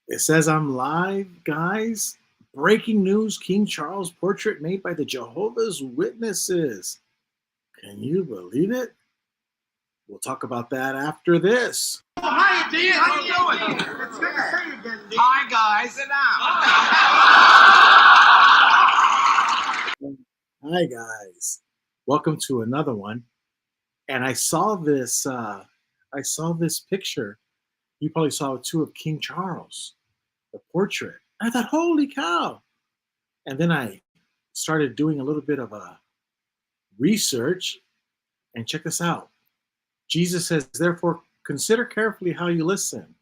It says I'm live, guys. Breaking news, King Charles portrait made by the Jehovah's Witnesses. Can you believe it? We'll talk about that after this. Hi, Dean. How you doing? It's good to see you again, Dean. Hi, guys. Sit down. Hi, guys. Welcome to another one. And I saw this picture. You probably saw it too, of King Charles, the portrait. I thought, holy cow. And then I started doing a little bit of a research, and check this out. Jesus says, therefore, consider carefully how you listen.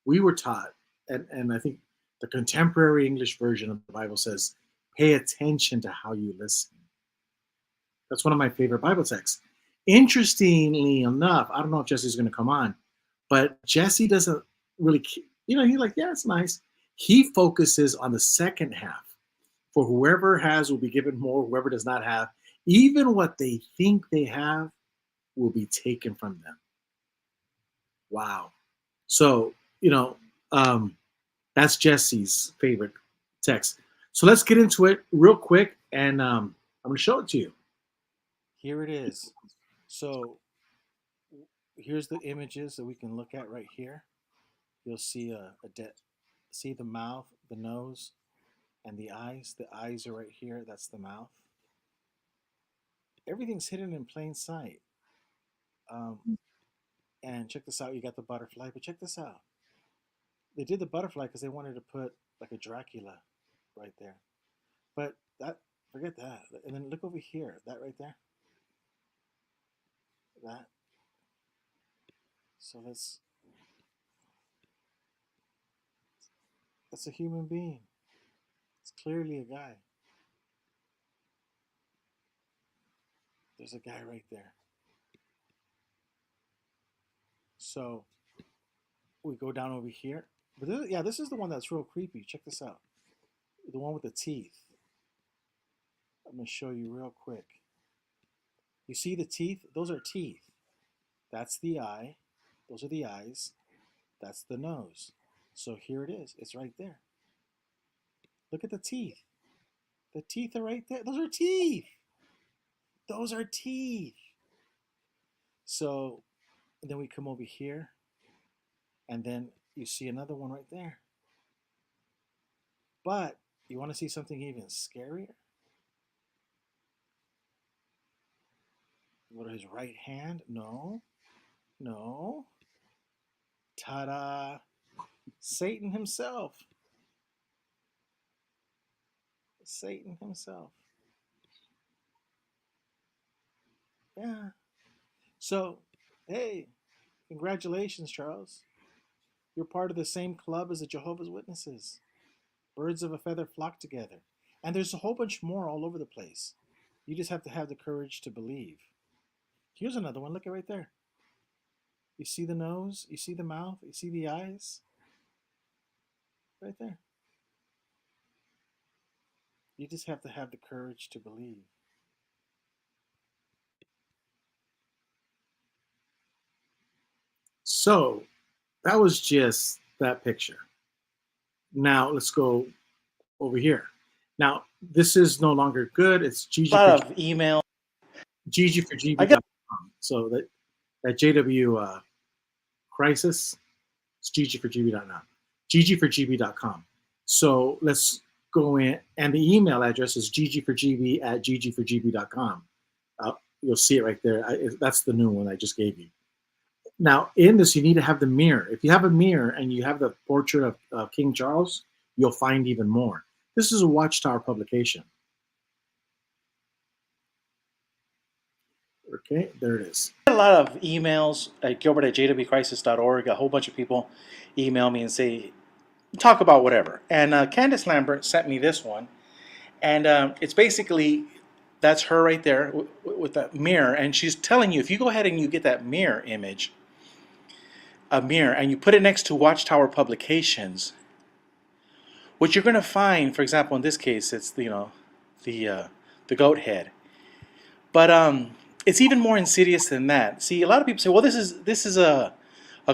We were taught, and I think the contemporary English version of the Bible says, pay attention to how you listen. That's one of my favorite Bible texts. Interestingly enough, I don't know if Jesse's going to come on, but Jesse doesn't really, he's like, yeah, it's nice. He focuses on the second half. For whoever has will be given more, whoever does not have, even what they think they have will be taken from them. Wow. So, that's Jesse's favorite text. So let's get into it real quick, and I'm going to show it to you. Here it is. So here's the images that we can look at right here. You'll see see the mouth, the nose, and the eyes. The eyes are right here. That's the mouth. Everything's hidden in plain sight. And check this out. You got the butterfly, but check this out. They did the butterfly because they wanted to put like a Dracula right there. But forget that. And then look over here. That right there. That. So that's a human being. It's clearly a guy. There's a guy right there. So we go down over here. But this is the one that's real creepy. Check this out. The one with the teeth. I'm going to show you real quick. You see the teeth? Those are teeth. That's the eye. Those are the eyes. That's the nose. So here it is. It's right there. Look at the teeth. The teeth are right there. Those are teeth. Those are teeth. So then we come over here, and then you see another one right there. But you want to see something even scarier? Go to his right hand. No. Ta-da! Satan himself. Satan himself. Yeah. So, hey, congratulations, Charles. You're part of the same club as the Jehovah's Witnesses. Birds of a feather flock together. And there's a whole bunch more all over the place. You just have to have the courage to believe. Here's another one. Look at right there. You see the nose? You see the mouth? You see the eyes? Right there. You just have to have the courage to believe. So that was just that picture. Now let's go over here. Now this is no longer good. It's Gigi. A lot of email. Gigi for GB.com. So that JW crisis. It's Gigi for GB.com. Gigi for GB.com. So let's go in, and the email address is ggforgb@ggforgb.com. You'll see it right there. That's the new one I just gave you. Now, in this, you need to have the mirror. If you have a mirror and you have the portrait of King Charles, you'll find even more. This is a Watchtower publication. Okay, there it is. A lot of emails at gilbert@jwcrisis.org. A whole bunch of people email me and say, talk about whatever. And Candace Lambert sent me this one. And it's basically, that's her right there with that mirror. And she's telling you, if you go ahead and you get that mirror image, a mirror, and you put it next to Watchtower Publications, what you're going to find, for example, in this case, it's the goat head. But it's even more insidious than that. See, a lot of people say, well, this is a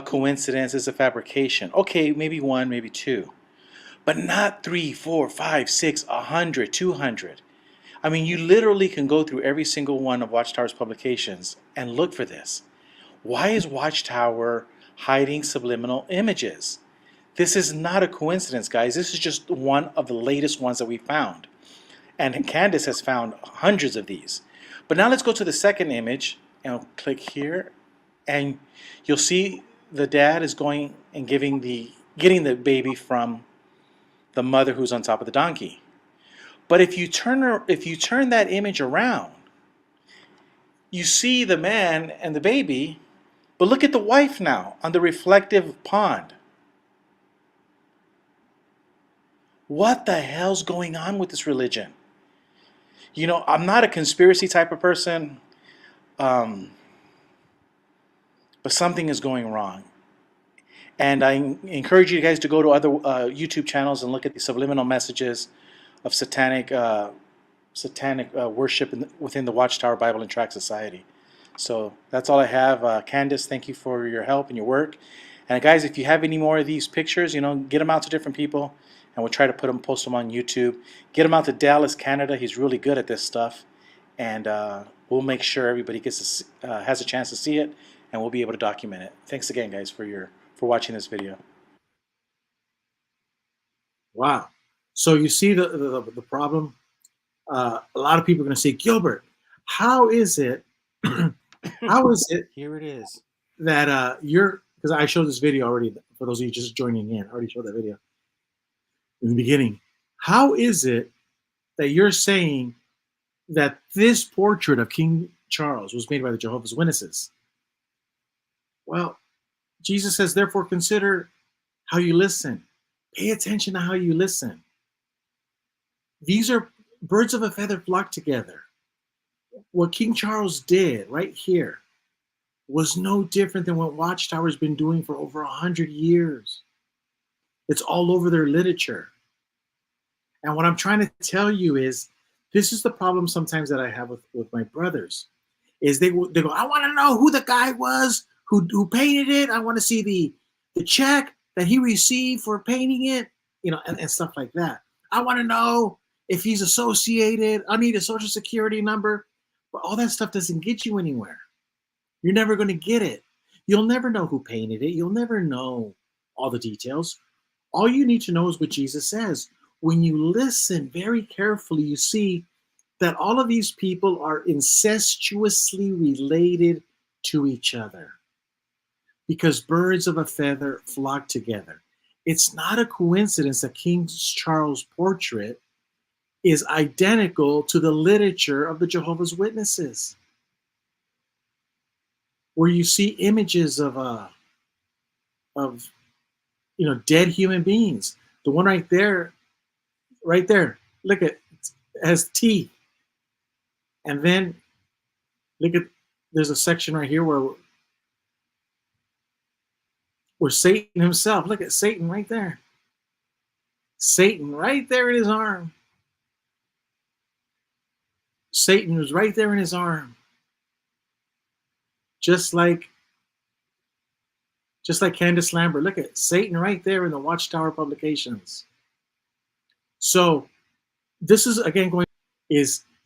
coincidence, it's a fabrication. Okay, maybe one, maybe two. but not 3, 4, 5, 6, 100, 200. I mean, you literally can go through every single one of Watchtower's publications and look for this. Why is Watchtower hiding subliminal images? This is not a coincidence, guys. This is just one of the latest ones that we found. And Candace has found hundreds of these. But now let's go to the second image, and I'll click here, and you'll see the dad is going and getting the baby from the mother who's on top of the donkey. But if you turn that image around, you see the man and the baby, but look at the wife now on the reflective pond. What the hell's going on with this religion? You know, I'm not a conspiracy type of person, but something is going wrong. And I encourage you guys to go to other YouTube channels and look at the subliminal messages of satanic worship within the Watchtower Bible and Tract Society. So that's all I have. Candace, thank you for your help and your work. And guys, if you have any more of these pictures, you know, get them out to different people, and we'll try to post them on YouTube. Get them out to Dallas, Canada. He's really good at this stuff, and we'll make sure everybody has a chance to see it, and we'll be able to document it. Thanks again, guys, for watching this video. Wow. So you see the problem. A lot of people are going to say, Gilbert, how is it? How is it? Here it is. That because I showed this video already. For those of you just joining in, I already showed that video in the beginning. How is it that you're saying that this portrait of King Charles was made by the Jehovah's Witnesses? Well, Jesus says, therefore, consider how you listen. Pay attention to how you listen. These are birds of a feather flock together. What King Charles did right here was no different than what Watchtower's been doing for over 100 years. It's all over their literature. And what I'm trying to tell you is, this is the problem sometimes that I have with my brothers, is they go, I want to know who the guy was who painted it. I want to see the check that he received for painting it, you know, and stuff like that. I want to know if he's associated. I need a social security number. But all that stuff doesn't get you anywhere. You're never going to get it. You'll never know who painted it. You'll never know all the details. All you need to know is what Jesus says. When you listen very carefully, you see that all of these people are incestuously related to each other, because birds of a feather flock together. It's not a coincidence that King Charles' portrait is identical to the literature of the Jehovah's Witnesses, where you see images of dead human beings. The one right there, look at it, has teeth. And then look at, there's a section right here where Satan himself, look at Satan right there. Satan right there in his arm. Satan was right there in his arm. Just like Candace Lambert. Look at Satan right there in the Watchtower Publications. So this is, again,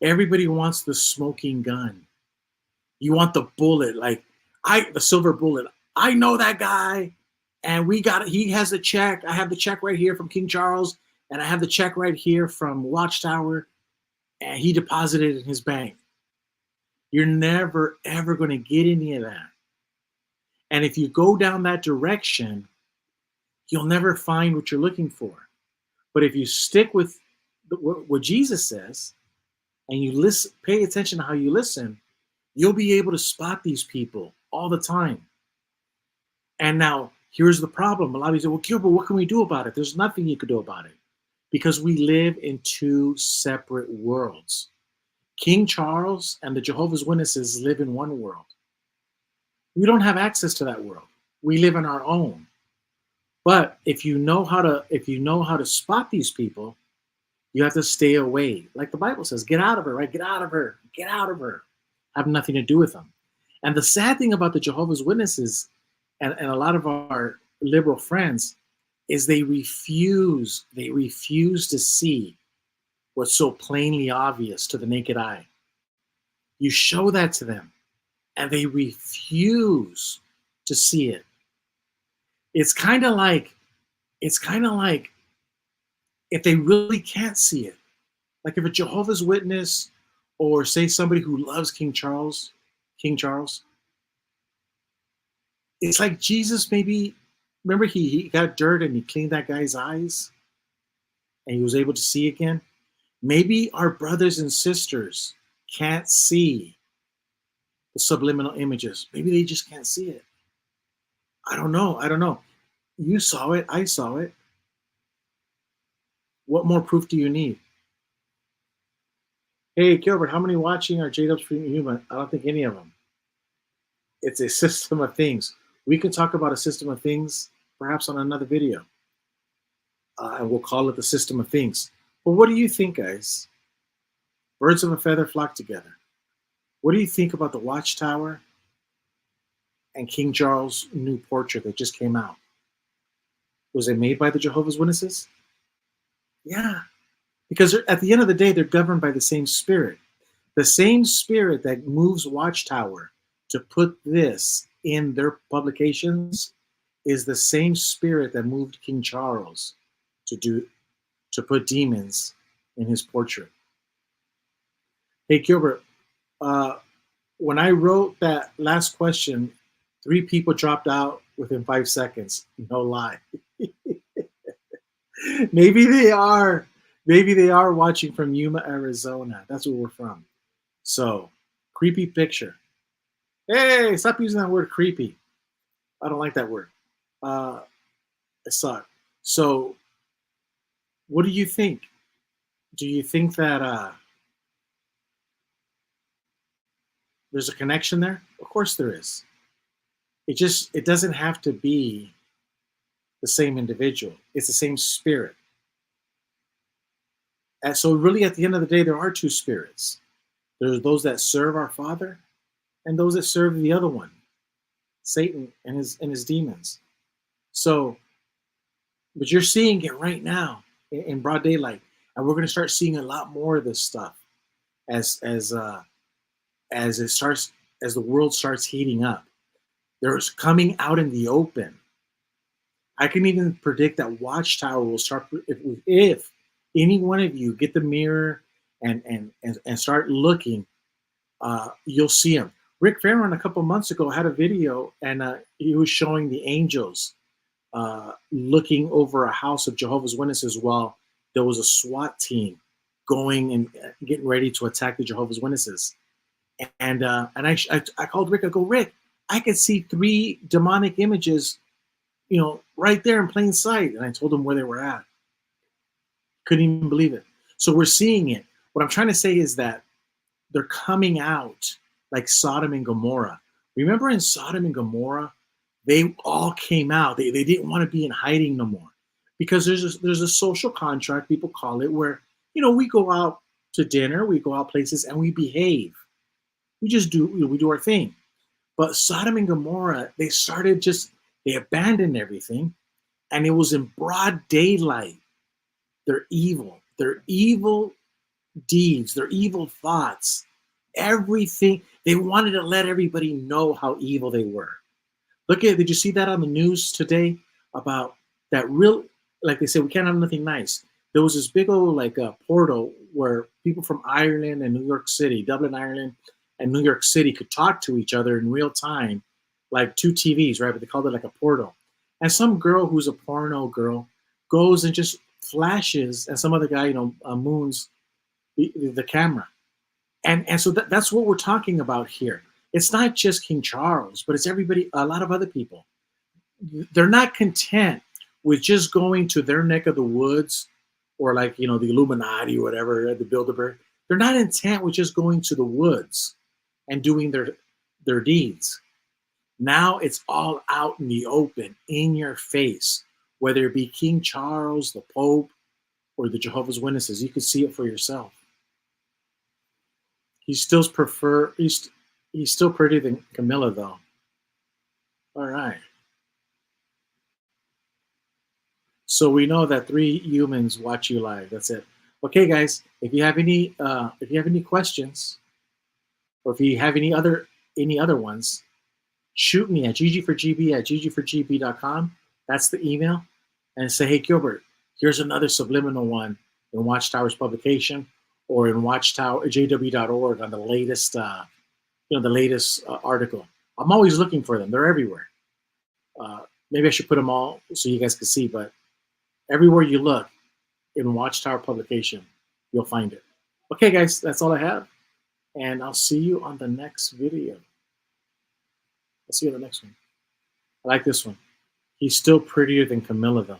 everybody wants the smoking gun. You want the bullet, the silver bullet. I know that guy, and he has the check. I have the check right here from King Charles, and I have the check right here from Watchtower, and he deposited it in his bank. You're never, ever going to get any of that. And if you go down that direction, you'll never find what you're looking for. But if you stick with what Jesus says, and you listen, pay attention to how you listen, you'll be able to spot these people all the time. And now, here's the problem. A lot of people say, well, Gilbert, what can we do about it? There's nothing you can do about it, because we live in two separate worlds. King Charles and the Jehovah's Witnesses live in one world. We don't have access to that world. We live in our own. But if you know how to spot these people, you have to stay away. Like the Bible says, get out of her, right? Get out of her. Get out of her. Have nothing to do with them. And the sad thing about the Jehovah's Witnesses and a lot of our liberal friends is they refuse to see what's so plainly obvious to the naked eye. You show that to them, and they refuse to see it. It's kind of like if they really can't see it, like if a Jehovah's Witness or say somebody who loves King Charles, it's like Jesus maybe, remember he got dirt and he cleaned that guy's eyes and he was able to see again. Maybe our brothers and sisters can't see the subliminal images. Maybe they just can't see it. I don't know. You saw it. I saw it. What more proof do you need? Hey, Gilbert, how many watching are J-Dubs for Human? I don't think any of them. It's a system of things. We can talk about a system of things perhaps on another video. And we'll call it the system of things. But what do you think, guys? Birds of a feather flock together. What do you think about the Watchtower and King Charles' new portrait that just came out? Was it made by the Jehovah's Witnesses? Yeah. Because at the end of the day, they're governed by the same spirit. The same spirit that moves Watchtower to put this in their publications is the same spirit that moved King Charles to put demons in his portrait. Hey, Gilbert, when I wrote that last question, 3 people dropped out within 5 seconds. No lie. Maybe they are watching from Yuma, Arizona. That's where we're from. So, creepy picture. Hey, stop using that word creepy. I don't like that word. It sucks. So, what do you think? Do you think that there's a connection there? Of course there is. It doesn't have to be the same individual. It's the same spirit. And so really at the end of the day, there are 2 spirits. There's those that serve our Father and those that serve the other one, Satan and his demons. So, but you're seeing it right now in broad daylight. And we're going to start seeing a lot more of this stuff as the world starts heating up. There's coming out in the open. I can even predict that Watchtower will start, if any one of you get the mirror and start looking, you'll see him. Rick Farron a couple months ago had a video and he was showing the angels looking over a house of Jehovah's Witnesses while there was a SWAT team going and getting ready to attack the Jehovah's Witnesses. And I called Rick. I go, Rick, I could see 3 demonic images, right there in plain sight. And I told him where they were at. Couldn't even believe it. So we're seeing it. What I'm trying to say is that they're coming out like Sodom and Gomorrah. Remember in Sodom and Gomorrah, they all came out. They didn't want to be in hiding no more because there's a social contract, people call it, where, we go out to dinner, we go out places and we behave. We just do, we do our thing. But Sodom and Gomorrah, they abandoned everything and it was in broad daylight. They're evil. Their evil deeds, their evil thoughts, everything. They wanted to let everybody know how evil they were. Did you see that on the news today about that like they said, we can't have nothing nice. There was this big old portal where people from Ireland and New York City, Dublin, Ireland, and New York City could talk to each other in real time, like 2 TVs, right? But they called it like a portal. And some girl who's a porno girl goes and just flashes, and some other guy, moons the camera. And so that's what we're talking about here. It's not just King Charles, but it's everybody, a lot of other people. They're not content with just going to their neck of the woods or the Illuminati or whatever, the Bilderberg. They're not intent with just going to the woods and doing their deeds. Now it's all out in the open, in your face, whether it be King Charles, the Pope, or the Jehovah's Witnesses. You can see it for yourself. He's still prettier than Camilla, though. All right. So we know that 3 humans watch you live. That's it. Okay, guys. If you have any questions, or if you have any other ones, shoot me at ggforgb@ggforgb.com. That's the email, and say, hey Gilbert, here's another subliminal one in Watchtower's publication, or in watchtowerjw.org on the latest, article. I'm always looking for them. They're everywhere. Maybe I should put them all so you guys can see, but everywhere you look in Watchtower publication, you'll find it. Okay, guys, that's all I have, and I'll see you on the next video. I'll see you on the next one. I like this one. He's still prettier than Camilla, though.